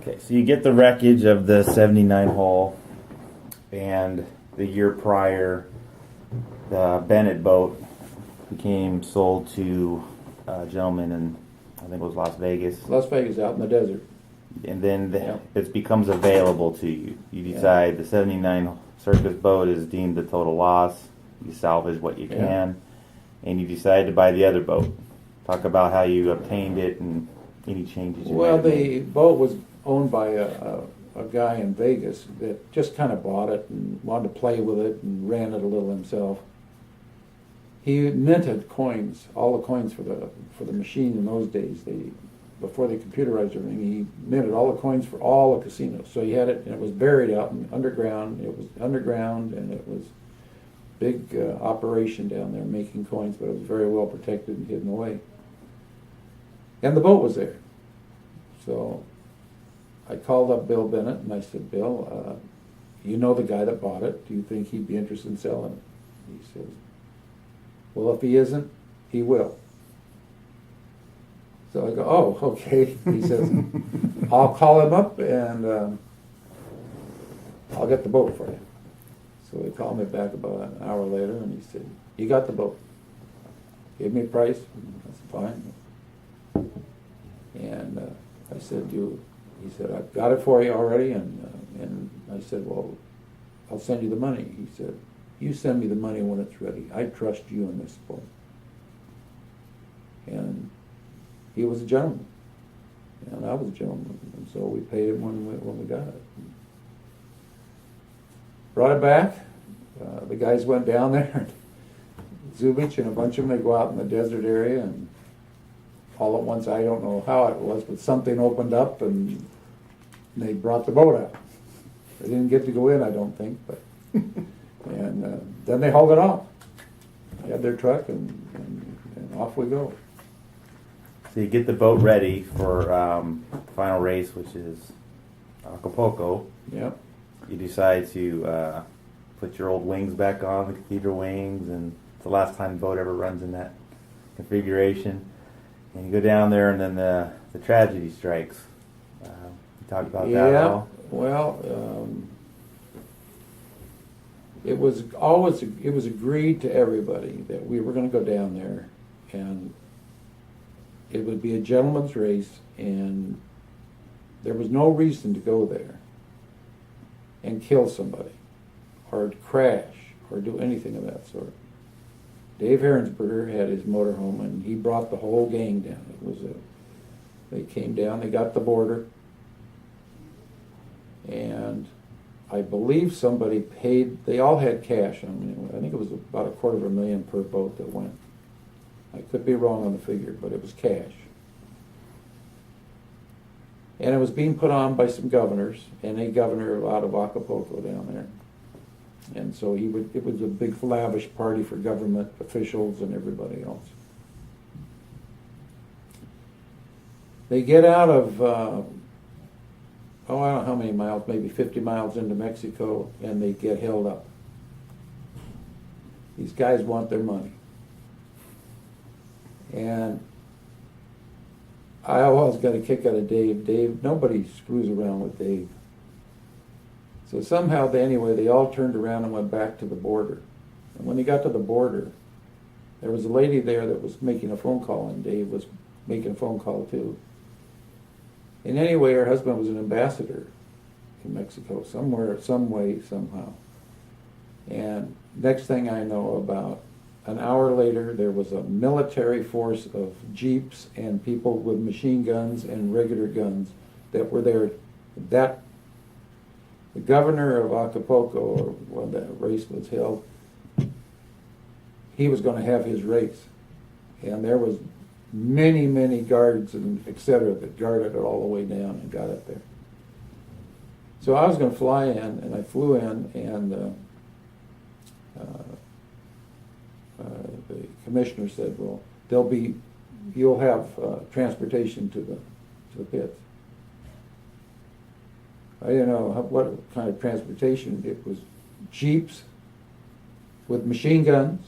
Okay, so you get the wreckage of the 79 hull, and the year prior, the Bennett boat became sold to a gentleman in, I think it was Las Vegas. Las Vegas, out in the desert. And then Yeah. it becomes available to you. You decide the 79 surface boat is deemed a total loss. You salvage what you can, and you decide to buy the other boat. Talk about how you obtained it and any changes you Well, made. the boat was owned by a guy in Vegas that just kind of bought it and wanted to play with it and ran it a little himself. He minted coins, all the coins for the machine in those days. Before they computerized everything, he minted all the coins for all the casinos. So he had it, and it was buried out in underground. It was underground, and it was big operation down there making coins, but it was very well protected and hidden away. And the boat was there. So I called up Bill Bennett, and I said, Bill, you know the guy that bought it. Do you think he'd be interested in selling it? He says, well, if he isn't, he will. So I go, oh, okay. He says, I'll call him up and I'll get the boat for you. So he called me back about an hour later and he said, you got the boat. Gave me a price. That's fine. And I said, he said, I've got it for you already. And I said, well, I'll send you the money. He said, you send me the money when it's ready. I trust you in this boat. And he was a gentleman, and I was a gentleman, and so we paid him when we got it. Brought it back. The guys went down there. Zubich and a bunch of them, they go out in the desert area, and all at once, I don't know how it was, but something opened up, and they brought the boat out. They didn't get to go in, I don't think, but and then they hauled it off. They had their truck, and off we go. So you get the boat ready for the final race, which is Acapulco. Yep. You decide to put your old wings back on, the cathedral wings, and it's the last time the boat ever runs in that configuration. And you go down there, and then the tragedy strikes. You talk about that at all? Well, it was agreed to everybody that we were going to go down there, and it would be a gentleman's race, and there was no reason to go there and kill somebody or crash or do anything of that sort. Dave Herensberger had his motorhome, and he brought the whole gang down. They came down, they got the border, and I believe somebody paid, they all had cash. I think it was about $250,000 per boat that went. I could be wrong on the figure, but it was cash. And it was being put on by some governors, and a governor out of Acapulco down there. And so it was a big lavish party for government officials and everybody else. They get out of, I don't know how many miles, maybe 50 miles into Mexico, and they get held up. These guys want their money. And I always got a kick out of Dave. Dave, nobody screws around with Dave. So somehow, they all turned around and went back to the border. And when they got to the border, there was a lady there that was making a phone call, and Dave was making a phone call too. And anyway, her husband was an ambassador in Mexico, somewhere, some way, somehow. And next thing I know, about an hour later, there was a military force of jeeps and people with machine guns and regular guns that were there. The governor of Acapulco, or when that race was held, he was going to have his race. And there was many, many guards and et cetera that guarded it all the way down and got it there. So I was going to fly in, and I flew in, and the commissioner said, well, you'll have transportation to the pits. I didn't know what kind of transportation. It was jeeps with machine guns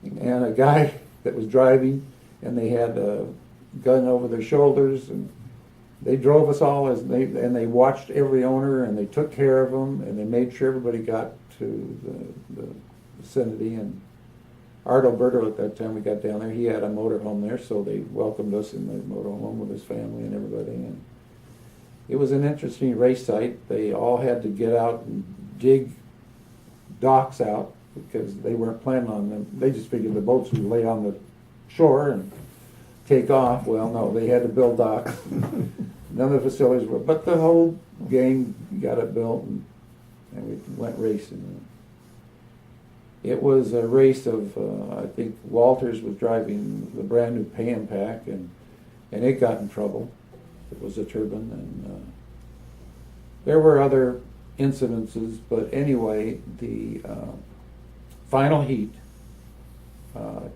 and a guy that was driving, and they had a gun over their shoulders, and they drove us all and they watched every owner and they took care of them and they made sure everybody got to the vicinity. And Art Alberto at that time we got down there, he had a motorhome there, so they welcomed us in the motorhome with his family and everybody. And it was an interesting race site. They all had to get out and dig docks out because they weren't planning on them. They just figured the boats would lay on the shore and take off. Well, no, they had to build docks. None of the facilities were, but the whole gang got it built, and we went racing. It was a race of, I think Walters was driving the brand new Pan Pack, and it got in trouble. It was a turbine, and there were other incidences, but anyway, the final heat,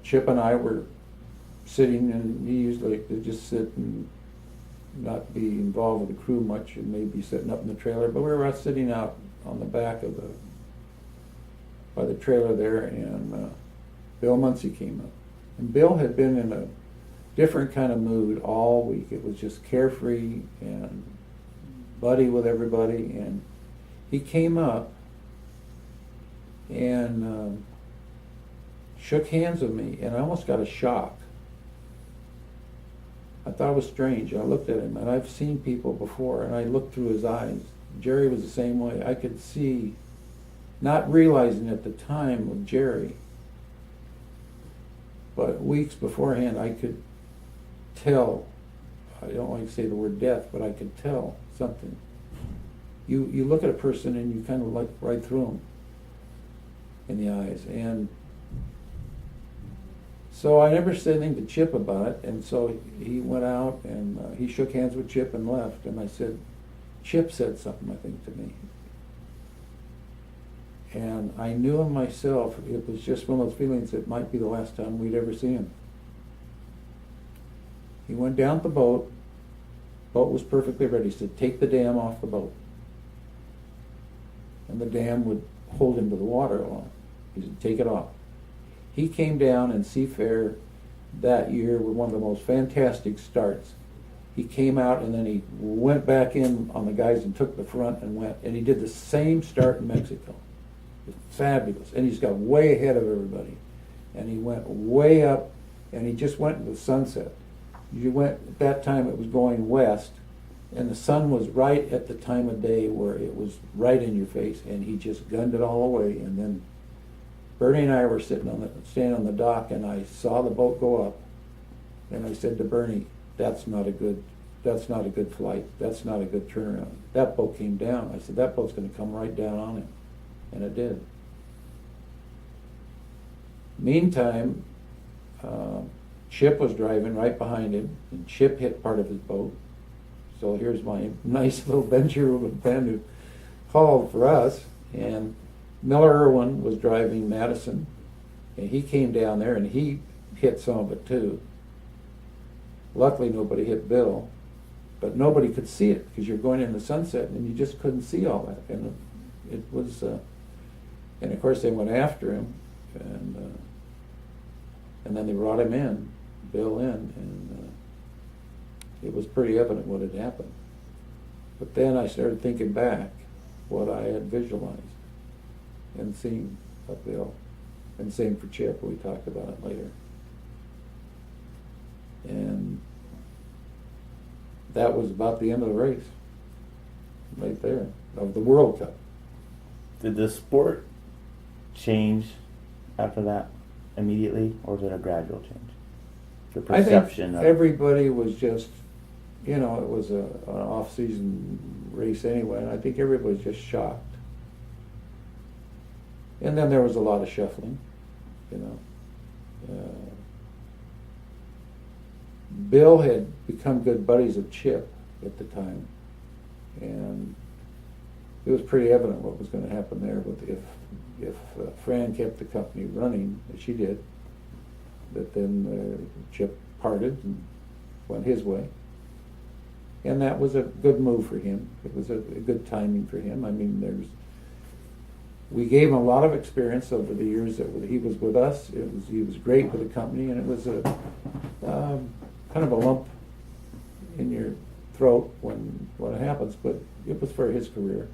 Chip and I were sitting, and he usually could just sit and not be involved with the crew much, and maybe sitting up in the trailer, but we were out sitting out on the back of by the trailer there, and Bill Muncie came up. And Bill had been in a different kind of mood all week. It was just carefree and buddy with everybody, and he came up and shook hands with me, and I almost got a shock. I thought it was strange. I looked at him, and I've seen people before, and I looked through his eyes. Jerry was the same way. I could see, not realizing at the time with Jerry, but weeks beforehand, I could tell. I don't like to say the word death, but I could tell something. You look at a person and you kind of look right through them in the eyes. And so I never said anything to Chip about it, and so he went out and he shook hands with Chip and left. And I said, Chip said something, I think, to me. And I knew in myself, it was just one of those feelings that might be the last time we'd ever see him. He went down to the boat. Boat was perfectly ready. He said, take the dam off the boat. And the dam would hold him to the water along. He said, take it off. He came down, and Seafair that year with one of the most fantastic starts. He came out, and then he went back in on the guys and took the front and went. And he did the same start in Mexico. It was fabulous. And he's got way ahead of everybody. And he went way up, and he just went into the sunset. At that time it was going west, and the sun was right at the time of day where it was right in your face, and he just gunned it all away. And then Bernie and I were standing on the dock, and I saw the boat go up, and I said to Bernie, that's not a good flight. That's not a good turnaround. That boat came down. I said, that boat's going to come right down on him. And it did. Meantime, Chip was driving right behind him, and Chip hit part of his boat. So here's my nice little venture with a friend who hauled for us. And Miller Irwin was driving Madison, and he came down there, and he hit some of it too. Luckily, nobody hit Bill, but nobody could see it because you're going in the sunset, and you just couldn't see all that. And it was, and of course they went after him, and then they brought him in, Bill in, and it was pretty evident what had happened. But then I started thinking back what I had visualized and seen of Bill, and same for Chip. We talked about it later. And that was about the end of the race, right there, of the World Cup. Did the sport change after that immediately, or was it a gradual change? The perception I think of everybody was just, it was an off-season race anyway, and I think everybody was just shocked. And then there was a lot of shuffling, Bill had become good buddies of Chip at the time, and it was pretty evident what was going to happen there. But if Fran kept the company running, as she did, that then Chip parted and went his way, and that was a good move for him. It was a good timing for him. I mean, we gave him a lot of experience over the years that he was with us. He was great with the company, and it was a kind of a lump in your throat when it happens, but it was for his career.